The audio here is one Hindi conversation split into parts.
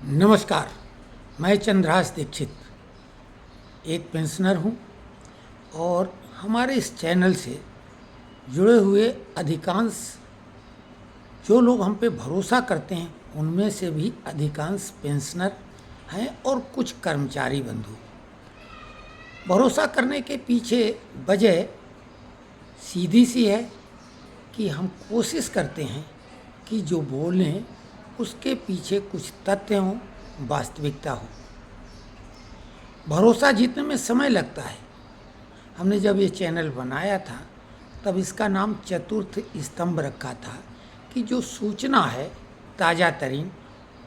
नमस्कार। मैं चंद्रहास दीक्षित एक पेंशनर हूँ और हमारे इस चैनल से जुड़े हुए अधिकांश जो लोग हम पे भरोसा करते हैं उनमें से भी अधिकांश पेंशनर हैं और कुछ कर्मचारी बंधु। भरोसा करने के पीछे वजह सीधी सी है कि हम कोशिश करते हैं कि जो बोलें उसके पीछे कुछ तथ्य हों, वास्तविकता हो। भरोसा जीतने में समय लगता है। हमने जब ये चैनल बनाया था तब इसका नाम चतुर्थ स्तंभ रखा था कि जो सूचना है ताज़ा तरीन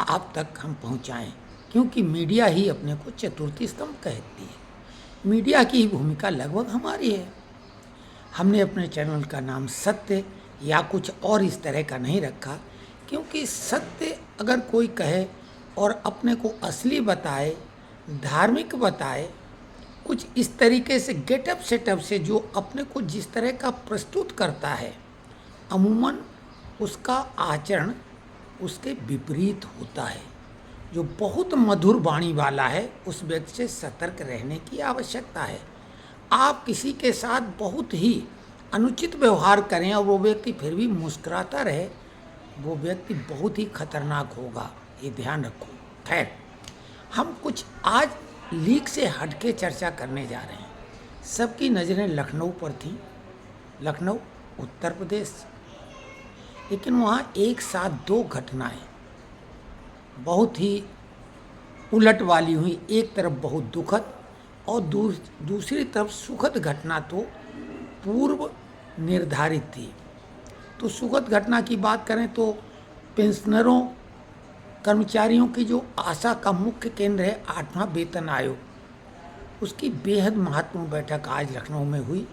आप तक हम पहुंचाएं, क्योंकि मीडिया ही अपने को चतुर्थ स्तंभ कहती है। मीडिया की ही भूमिका लगभग हमारी है। हमने अपने चैनल का नाम सत्य या कुछ और इस तरह का नहीं रखा, क्योंकि सत्य अगर कोई कहे और अपने को असली बताए, धार्मिक बताए, कुछ इस तरीके से गेटअप सेटअप से जो अपने को जिस तरह का प्रस्तुत करता है, अमूमन उसका आचरण उसके विपरीत होता है। जो बहुत मधुर वाणी वाला है उस व्यक्ति से सतर्क रहने की आवश्यकता है। आप किसी के साथ बहुत ही अनुचित व्यवहार करें और वो व्यक्ति फिर भी मुस्कुराता रहे, वो व्यक्ति बहुत ही खतरनाक होगा, ये ध्यान रखो। खैर, हम कुछ आज लीक से हटके चर्चा करने जा रहे हैं। सबकी नज़रें लखनऊ पर थीं, लखनऊ उत्तर प्रदेश, लेकिन वहाँ एक साथ दो घटनाएं बहुत ही उलट वाली हुई। एक तरफ बहुत दुखद और दूसरी तरफ सुखद घटना तो पूर्व निर्धारित थी। तो सुखद घटना की बात करें तो पेंशनरों कर्मचारियों की जो आशा का मुख्य केंद्र है 8वां वेतन आयोग, उसकी बेहद महत्वपूर्ण बैठक आज लखनऊ में हुई।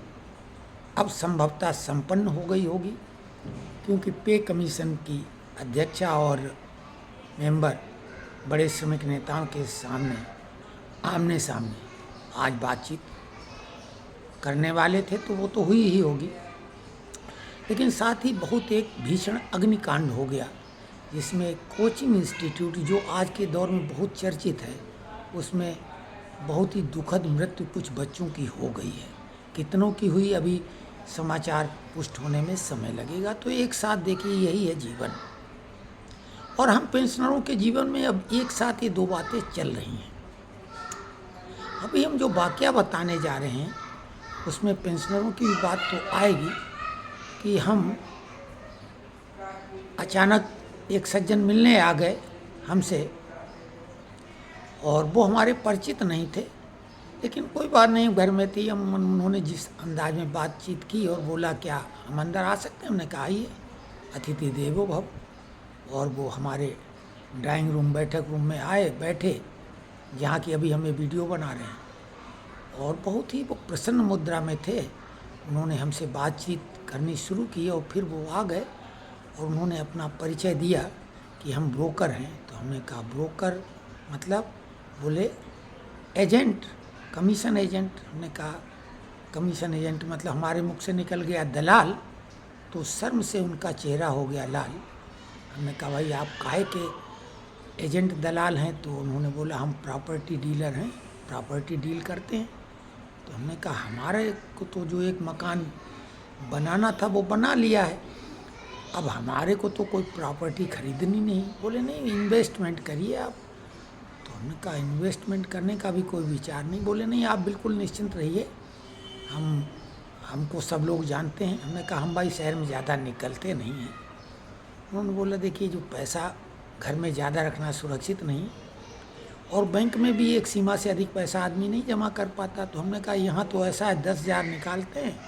अब संभवतः संपन्न हो गई होगी, क्योंकि पे कमीशन की अध्यक्षा और मेंबर बड़े श्रमिक नेताओं के सामने आमने सामने आज बातचीत करने वाले थे, तो वो तो हुई ही होगी। लेकिन साथ ही बहुत एक भीषण अग्निकांड हो गया, जिसमें कोचिंग इंस्टीट्यूट जो आज के दौर में बहुत चर्चित है, उसमें बहुत ही दुखद मृत्यु कुछ बच्चों की हो गई है। कितनों की हुई अभी समाचार पुष्ट होने में समय लगेगा। तो एक साथ देखिए, यही है जीवन। और हम पेंशनरों के जीवन में अब एक साथ ये दो बातें चल रही हैं। अभी हम जो वाकया बताने जा रहे हैं उसमें पेंशनरों की भी बात तो आएगी कि हम अचानक एक सज्जन मिलने आ गए हमसे, और वो हमारे परिचित नहीं थे, लेकिन कोई बात नहीं, घर में थी। उन्होंने जिस अंदाज में बातचीत की और बोला क्या हम अंदर आ सकते हैं, हमने कहा आइए, अतिथि देवो भव। और वो हमारे ड्राइंग रूम बैठक रूम में आए, बैठे, जहाँ की अभी हमें वीडियो बना रहे हैं, और बहुत ही वो प्रसन्न मुद्रा में थे। उन्होंने हमसे बातचीत करनी शुरू की और फिर वो आ गए और उन्होंने अपना परिचय दिया कि हम ब्रोकर हैं। तो हमने कहा ब्रोकर मतलब? बोले एजेंट, कमीशन एजेंट। हमने कहा कमीशन एजेंट मतलब? हमारे मुख से निकल गया दलाल। तो शर्म से उनका चेहरा हो गया लाल। हमने कहा भाई आप काहे के एजेंट दलाल हैं? तो उन्होंने बोला हम प्रॉपर्टी डीलर हैं, प्रॉपर्टी डील करते हैं। तो हमने कहा हमारे को तो जो एक मकान बनाना था वो बना लिया है, अब हमारे को तो कोई प्रॉपर्टी खरीदनी नहीं। बोले नहीं, इन्वेस्टमेंट करिए आप। तो हमने कहा इन्वेस्टमेंट करने का भी कोई विचार नहीं। बोले नहीं, आप बिल्कुल निश्चिंत रहिए, हमको सब लोग जानते हैं। हमने कहा हम भाई शहर में ज़्यादा निकलते नहीं हैं। उन्होंने बोला देखिए, जो पैसा घर में ज़्यादा रखना सुरक्षित नहीं, और बैंक में भी एक सीमा से अधिक पैसा आदमी नहीं जमा कर पाता। तो हमने कहा यहाँ तो ऐसा है 10,000 निकालते हैं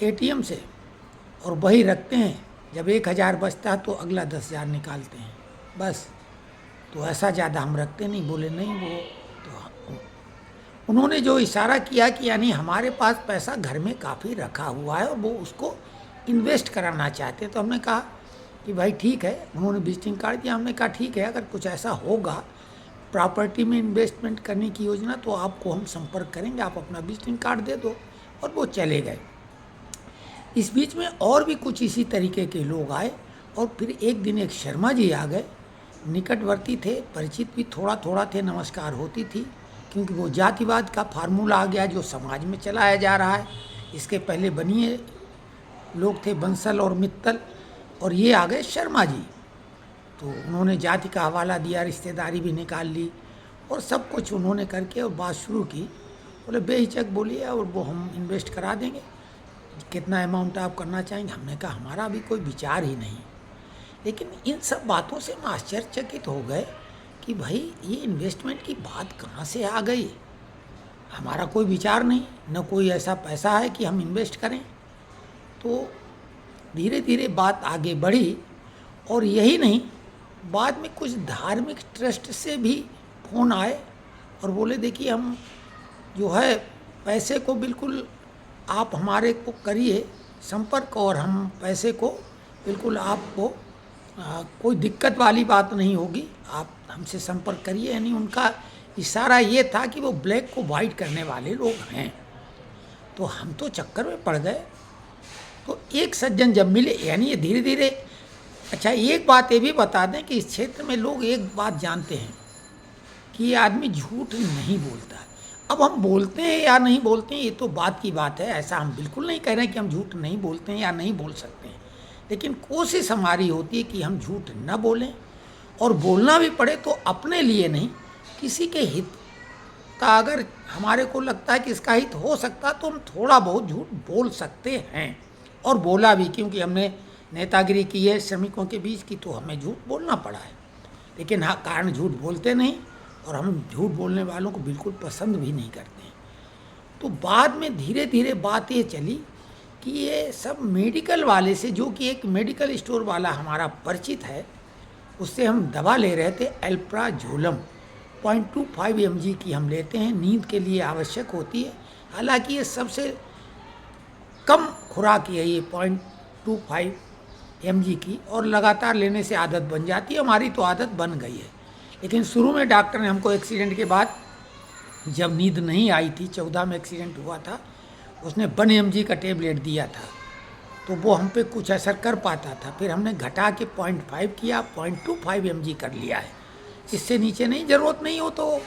एटीएम से और वही रखते हैं, जब 1,000 बचता है तो अगला 10,000 निकालते हैं, बस। तो ऐसा ज़्यादा हम रखते नहीं। बोले नहीं, वो तो उन्होंने जो इशारा किया कि यानी हमारे पास पैसा घर में काफ़ी रखा हुआ है और वो उसको इन्वेस्ट कराना चाहते हैं। तो हमने कहा कि भाई ठीक है। उन्होंने विजिटिंग कार्ड दिया। हमने कहा ठीक है, अगर कुछ ऐसा होगा प्रॉपर्टी में इन्वेस्टमेंट करने की योजना तो आपको हम संपर्क करेंगे, आप अपना विजिटिंग कार्ड दे दो। और वो चले गए। इस बीच में और भी कुछ इसी तरीके के लोग आए, और फिर एक दिन एक शर्मा जी आ गए निकटवर्ती थे, परिचित भी थोड़ा थोड़ा थे, नमस्कार होती थी, क्योंकि वो जातिवाद का फार्मूला आ गया जो समाज में चलाया जा रहा है। इसके पहले बनिए लोग थे बंसल और मित्तल, और ये आ गए शर्मा जी, तो उन्होंने जाति का हवाला दिया, रिश्तेदारी भी निकाल ली और सब कुछ उन्होंने करके और बात शुरू की। बोले बेहिचक बोलिए और वो हम इन्वेस्ट करा देंगे, कितना अमाउंट आप करना चाहेंगे। हमने कहा हमारा अभी कोई विचार ही नहीं। लेकिन इन सब बातों से हम आश्चर्यचकित हो गए कि भाई ये इन्वेस्टमेंट की बात कहाँ से आ गई। हमारा कोई विचार नहीं, न कोई ऐसा पैसा है कि हम इन्वेस्ट करें। तो धीरे धीरे बात आगे बढ़ी, और यही नहीं, बाद में कुछ धार्मिक ट्रस्ट से भी फ़ोन आए और बोले देखिए हम जो है पैसे को बिल्कुल आप हमारे को करिए संपर्क, और हम पैसे को बिल्कुल आपको कोई दिक्कत वाली बात नहीं होगी, आप हमसे संपर्क करिए। यानी उनका इशारा ये था कि वो ब्लैक को वाइट करने वाले लोग हैं। तो हम तो चक्कर में पड़ गए। तो एक सज्जन जब मिले, यानी ये धीरे धीरे। अच्छा, एक बात ये भी बता दें कि इस क्षेत्र में लोग एक बात जानते हैं कि ये आदमी झूठ नहीं बोलता है। अब हम बोलते हैं या नहीं बोलते हैं ये तो बात की बात है, ऐसा हम बिल्कुल नहीं कह रहे हैं कि हम झूठ नहीं बोलते हैं या नहीं बोल सकते हैं, लेकिन कोशिश हमारी होती है कि हम झूठ न बोलें, और बोलना भी पड़े तो अपने लिए नहीं, किसी के हित का अगर हमारे को लगता है कि इसका हित हो सकता तो हम थोड़ा बहुत झूठ बोल सकते हैं, और बोला भी, क्योंकि हमने नेतागिरी की है श्रमिकों के बीच की, तो हमें झूठ बोलना पड़ा है। लेकिन हाँ, कारण झूठ बोलते नहीं, और हम झूठ बोलने वालों को बिल्कुल पसंद भी नहीं करते हैं। तो बाद में धीरे धीरे बात ये चली कि ये सब मेडिकल वाले से, जो कि एक मेडिकल स्टोर वाला हमारा परिचित है, उससे हम दवा ले रहे थे एल्प्राजोलम 0.25 mg की हम लेते हैं, नींद के लिए आवश्यक होती है। हालांकि ये सबसे कम खुराक है ये 0.25 mg की, और लगातार लेने से आदत बन जाती है। हमारी तो आदत बन गई है। लेकिन शुरू में डॉक्टर ने हमको एक्सीडेंट के बाद, जब नींद नहीं आई थी, 14 में एक्सीडेंट हुआ था, उसने 1 mg का टेबलेट दिया था, तो वो हम पे कुछ असर कर पाता था। फिर हमने घटा के 0.5 किया, 0.25 mg कर लिया है। इससे नीचे नहीं, ज़रूरत नहीं हो तो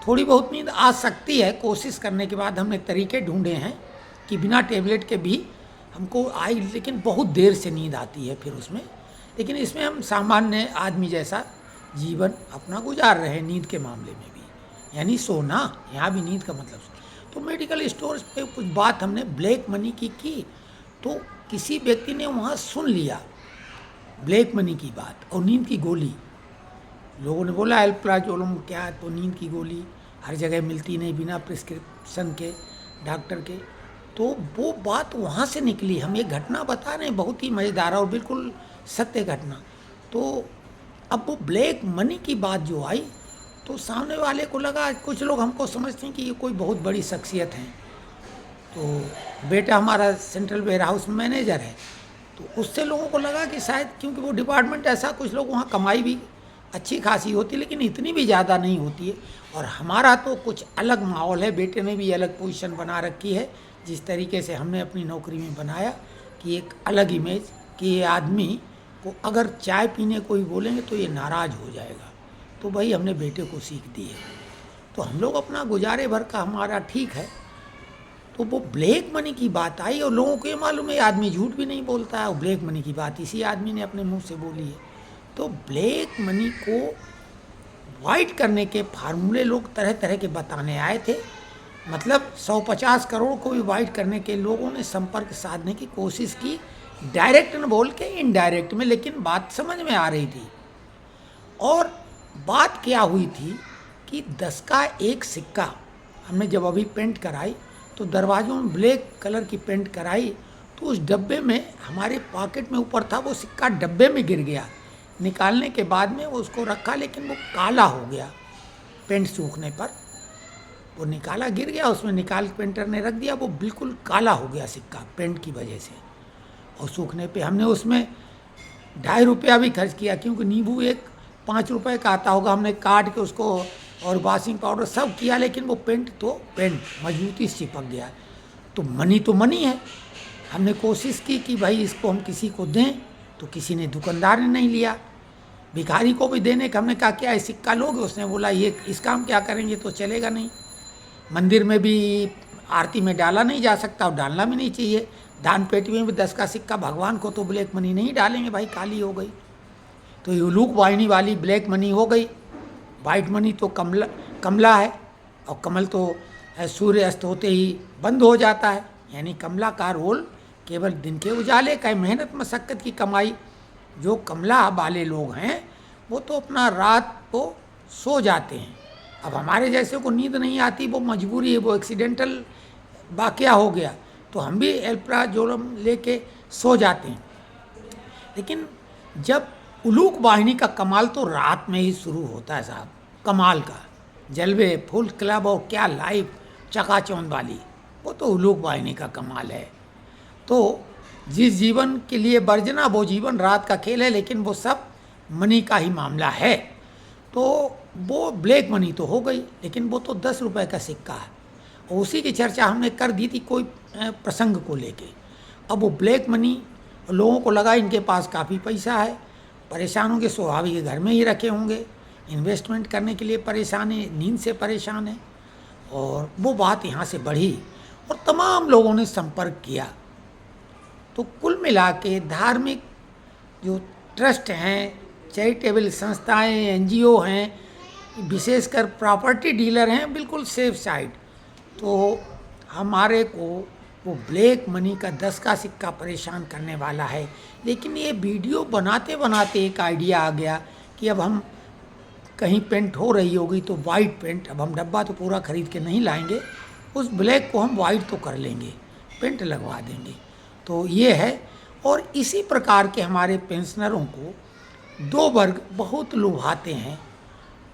थोड़ी बहुत नींद आ सकती है। कोशिश करने के बाद हमने तरीके ढूंढे हैं कि बिना टेबलेट के भी हमको आई, लेकिन बहुत देर से नींद आती है फिर उसमें। लेकिन इसमें हम सामान्य आदमी जैसा जीवन अपना गुजार रहे हैं नींद के मामले में भी, यानी सोना, यहाँ भी नींद का मतलब। तो मेडिकल स्टोर्स पे कुछ बात हमने ब्लैक मनी की, तो किसी व्यक्ति ने वहाँ सुन लिया ब्लैक मनी की बात और नींद की गोली। लोगों ने बोला एल्प्राजोलम क्या है, तो नींद की गोली हर जगह मिलती नहीं बिना प्रिस्क्रिप्शन के डॉक्टर के। तो वो बात वहाँ से निकली। हम एक घटना बता रहे हैं, बहुत ही मज़ेदार और बिल्कुल सत्य घटना। तो अब वो ब्लैक मनी की बात जो आई, तो सामने वाले को लगा, कुछ लोग हमको समझते हैं कि ये कोई बहुत बड़ी शख्सियत है। तो बेटा हमारा सेंट्रल वेयर हाउस में मैनेजर है, तो उससे लोगों को लगा कि शायद, क्योंकि वो डिपार्टमेंट ऐसा, कुछ लोग वहाँ कमाई भी अच्छी खासी होती, लेकिन इतनी भी ज़्यादा नहीं होती है। और हमारा तो कुछ अलग माहौल है, बेटे ने भी अलग पोजीशन बना रखी है, जिस तरीके से हमने अपनी नौकरी में बनाया कि एक अलग इमेज कि ये आदमी को अगर चाय पीने को ही बोलेंगे तो ये नाराज़ हो जाएगा। तो भाई हमने बेटे को सीख दी है, तो हम लोग अपना गुजारे भर का हमारा ठीक है। तो वो ब्लैक मनी की बात आई, और लोगों को ये मालूम है आदमी झूठ भी नहीं बोलता है, और ब्लैक मनी की बात इसी आदमी ने अपने मुंह से बोली है। तो ब्लैक मनी को वाइट करने के फार्मूले लोग तरह तरह के बताने आए थे। मतलब 150 करोड़ को भी वाइट करने के लोगों ने संपर्क साधने की कोशिश की, डायरेक्ट न बोल के इनडायरेक्ट में, लेकिन बात समझ में आ रही थी। और बात क्या हुई थी कि 10 का एक सिक्का हमने जब अभी पेंट कराई, तो दरवाज़ों में ब्लैक कलर की पेंट कराई, तो उस डब्बे में हमारे पॉकेट में ऊपर था, वो सिक्का डब्बे में गिर गया। निकालने के बाद में वो उसको रखा, लेकिन वो काला हो गया पेंट सूखने पर। वो निकाला, गिर गया, उसमें निकाल पेंटर ने रख दिया, वो बिल्कुल काला हो गया सिक्का पेंट की वजह से। और सूखने पे हमने उसमें 2.5 रुपया भी खर्च किया, क्योंकि नींबू एक 5 रुपए का आता होगा, हमने काट के उसको और वॉशिंग पाउडर सब किया, लेकिन वो पेंट तो पेंट मजबूती से चिपक गया। तो मनी है। हमने कोशिश की कि भाई इसको हम किसी को दें, तो किसी ने, दुकानदार ने नहीं लिया। भिखारी को भी देने का हमने कहा क्या है सिक्का लोगे, उसने बोला ये इसका हम क्या करेंगे, तो चलेगा नहीं। मंदिर में भी आरती में डाला नहीं जा सकता और डालना भी नहीं चाहिए। दान पेटी में भी 10 का सिक्का, भगवान को तो ब्लैक मनी नहीं डालेंगे भाई, काली हो गई। तो ये उलूक वाहिनी वाली ब्लैक मनी हो गई। वाइट मनी तो कमला है, और कमल तो सूर्य अस्त होते ही बंद हो जाता है, यानी कमला का रोल केवल दिन के उजाले का है, मेहनत मशक्क़त की कमाई। जो कमला वाले लोग हैं वो तो अपना रात को सो जाते हैं। अब हमारे जैसे को नींद नहीं आती, वो मजबूरी है, वो एक्सीडेंटल वाक़या हो गया, तो हम भी एल्प्राजोलम लेके सो जाते हैं। लेकिन जब उलूक वाहिनी का कमाल तो रात में ही शुरू होता है साहब, कमाल का जलवे फुल क्लब और क्या लाइव चकाचौंध वाली, वो तो उलूक वाहिनी का कमाल है। तो जिस जीवन के लिए वर्जना वो जीवन रात का खेल है, लेकिन वो सब मनी का ही मामला है। तो वो ब्लैक मनी तो हो गई, लेकिन वो तो 10 रुपए का सिक्का है, और उसी की चर्चा हमने कर दी थी कोई प्रसंग को लेके। अब वो ब्लैक मनी लोगों को लगा इनके पास काफ़ी पैसा है, परेशान होंगे, स्वाभाविक घर में ही रखे होंगे, इन्वेस्टमेंट करने के लिए परेशान है, नींद से परेशान है, और वो बात यहाँ से बढ़ी और तमाम लोगों ने संपर्क किया। तो कुल मिला के धार्मिक जो ट्रस्ट हैं, चैरिटेबल संस्थाएं, एनजीओ हैं, विशेषकर प्रॉपर्टी डीलर हैं, बिल्कुल सेफ साइड। तो हमारे को वो ब्लैक मनी का 10 का सिक्का परेशान करने वाला है। लेकिन ये वीडियो बनाते बनाते एक आइडिया आ गया कि अब हम कहीं पेंट हो रही होगी तो वाइट पेंट, अब हम डब्बा तो पूरा खरीद के नहीं लाएंगे, उस ब्लैक को हम वाइट तो कर लेंगे, पेंट लगवा देंगे। तो ये है, और इसी प्रकार के हमारे पेंशनरों को 2 वर्ग बहुत लुभाते हैं।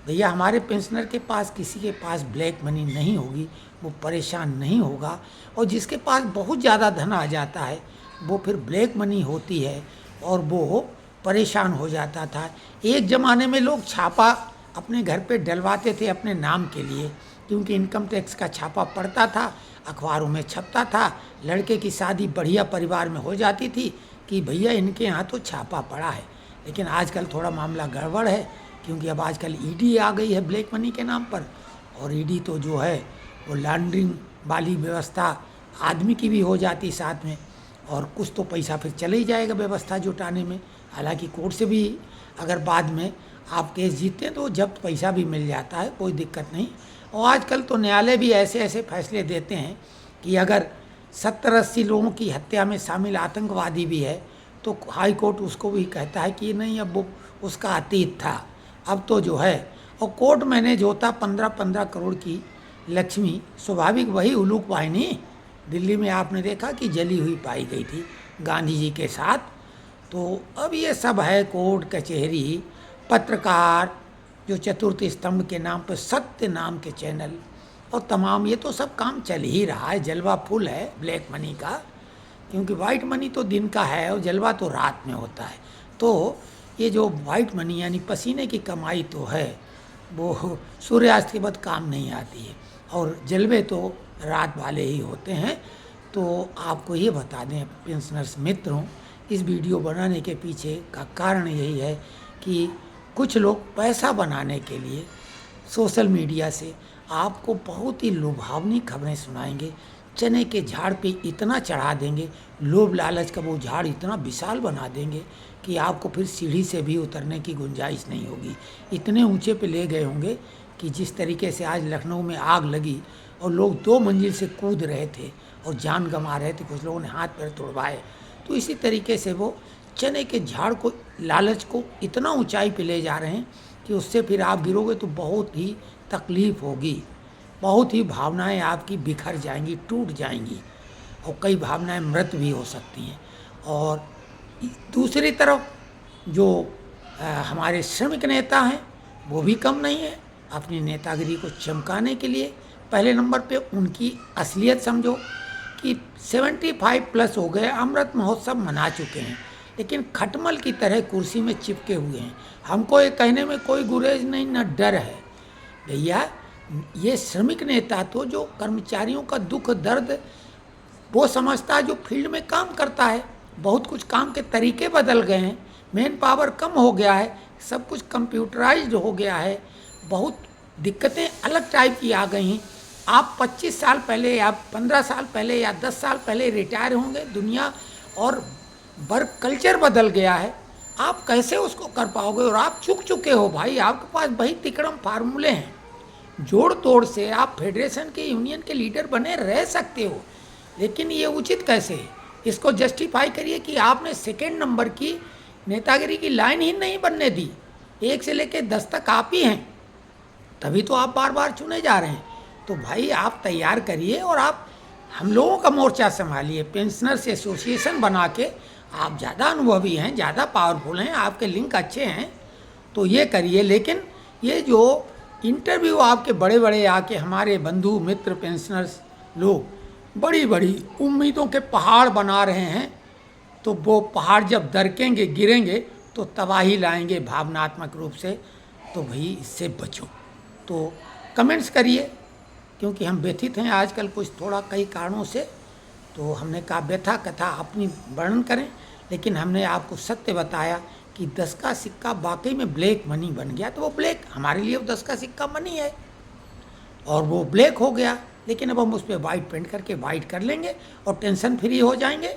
भैया हमारे पेंशनर के पास, किसी के पास ब्लैक मनी नहीं होगी, वो परेशान नहीं होगा, और जिसके पास बहुत ज़्यादा धन आ जाता है वो फिर ब्लैक मनी होती है और वो परेशान हो जाता था। एक ज़माने में लोग छापा अपने घर पे डलवाते थे अपने नाम के लिए, क्योंकि इनकम टैक्स का छापा पड़ता था, अखबारों में छपता था, लड़के की शादी बढ़िया परिवार में हो जाती थी कि भैया इनके यहाँ तो छापा पड़ा है। लेकिन आजकल थोड़ा मामला गड़बड़ है, क्योंकि अब आजकल ईडी आ गई है ब्लैक मनी के नाम पर, और ईडी तो जो है वो लॉन्ड्रिंग वाली व्यवस्था आदमी की भी हो जाती साथ में, और कुछ तो पैसा फिर चले ही जाएगा व्यवस्था जुटाने में। हालांकि कोर्ट से भी अगर बाद में आप केस जीतते हैं तो जब्त पैसा भी मिल जाता है, कोई दिक्कत नहीं। और आजकल तो न्यायालय भी ऐसे ऐसे फैसले देते हैं कि अगर 70-80 लोगों की हत्या में शामिल आतंकवादी भी है तो हाई कोर्ट उसको भी कहता है कि नहीं अब वो उसका अतीत था, अब तो जो है। और कोर्ट मैनेज होता 15-15 करोड़ की लक्ष्मी, स्वाभाविक वही उलूक वाहिनी दिल्ली में आपने देखा कि जली हुई पाई गई थी गांधी जी के साथ। तो अब ये सब है कोर्ट कचहरी, पत्रकार, जो चतुर्थ स्तंभ के नाम पर सत्य नाम के चैनल, और तमाम ये तो सब काम चल ही रहा है। जलवा फुल है ब्लैक मनी का, क्योंकि वाइट मनी तो दिन का है और जलवा तो रात में होता है। तो ये जो वाइट मनी यानी पसीने की कमाई तो है वो सूर्यास्त के बाद काम नहीं आती है, और जलवे तो रात वाले ही होते हैं। तो आपको ये बता दें पेंशनर्स मित्रों, इस वीडियो बनाने के पीछे का कारण यही है कि कुछ लोग पैसा बनाने के लिए सोशल मीडिया से आपको बहुत ही लुभावनी खबरें सुनाएंगे, चने के झाड़ पे इतना चढ़ा देंगे, लोभ लालच का वो झाड़ इतना विशाल बना देंगे कि आपको फिर सीढ़ी से भी उतरने की गुंजाइश नहीं होगी। इतने ऊंचे पे ले गए होंगे कि जिस तरीके से आज लखनऊ में आग लगी और लोग 2 मंजिल से कूद रहे थे और जान गंवा रहे थे, कुछ लोगों ने हाथ पैर तोड़वाए, तो इसी तरीके से वो चने के झाड़ को, लालच को इतना ऊंचाई पे ले जा रहे हैं कि उससे फिर आप गिरोगे तो बहुत ही तकलीफ़ होगी, बहुत ही भावनाएं आपकी बिखर जाएंगी, टूट जाएंगी, और कई भावनाएं मृत भी हो सकती हैं। और दूसरी तरफ जो हमारे श्रमिक नेता हैं वो भी कम नहीं है, अपनी नेतागिरी को चमकाने के लिए पहले नंबर पे उनकी असलियत समझो कि 75 प्लस हो गए, अमृत महोत्सव मना चुके हैं, लेकिन खटमल की तरह कुर्सी में चिपके हुए हैं। हमको ये कहने में कोई गुरेज नहीं, न डर है। भैया ये श्रमिक नेता तो जो कर्मचारियों का दुख दर्द वो समझता है, जो फील्ड में काम करता है, बहुत कुछ काम के तरीके बदल गए हैं, मैन पावर कम हो गया है, सब कुछ कंप्यूटराइज्ड हो गया है, बहुत दिक्कतें अलग टाइप की आ गई हैं। आप 25 साल पहले या 15 साल पहले या 10 साल पहले रिटायर होंगे, दुनिया और वर्क कल्चर बदल गया है, आप कैसे उसको कर पाओगे? और आप चुक चुके हो भाई, आपके पास वही तिकड़म फार्मूले हैं, जोड़ तोड़ से आप फेडरेशन के, यूनियन के लीडर बने रह सकते हो। लेकिन ये उचित कैसे है? इसको जस्टिफाई करिए कि आपने सेकेंड नंबर की नेतागिरी की लाइन ही नहीं बनने दी, 1 से लेकर 10 तक आप ही हैं, तभी तो आप बार बार चुने जा रहे हैं। तो भाई आप तैयार करिए और आप हम लोगों का मोर्चा संभालिए, पेंशनर्स एसोसिएशन बना के। आप ज़्यादा अनुभवी हैं, ज़्यादा पावरफुल हैं, आपके लिंक अच्छे हैं, तो ये करिए। लेकिन ये जो इंटरव्यू आपके बड़े बड़े आके हमारे बंधु मित्र पेंशनर्स लोग बड़ी बड़ी उम्मीदों के पहाड़ बना रहे हैं, तो वो पहाड़ जब दरकेंगे, गिरेंगे, तो तबाही लाएंगे भावनात्मक रूप से। तो भाई इससे बचो। तो कमेंट्स करिए, क्योंकि हम व्यथित हैं आजकल कुछ थोड़ा कई कारणों से। तो हमने कहा व्यथा कथा अपनी वर्णन करें, लेकिन हमने आपको सत्य बताया कि 10 का सिक्का वाकई में ब्लैक मनी बन गया। तो वो ब्लैक हमारे लिए, वो 10 का सिक्का मनी है और वो ब्लैक हो गया, लेकिन अब हम उस पर वाइट पेंट करके वाइट कर लेंगे और टेंशन फ्री हो जाएंगे।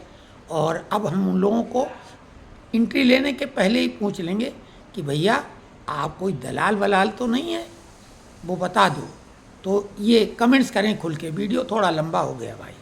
और अब हम उन लोगों को एंट्री लेने के पहले ही पूछ लेंगे कि भैया आप कोई दलाल वलाल तो नहीं है, वो बता दो। तो ये कमेंट्स करें खुल के। वीडियो थोड़ा लंबा हो गया भाई।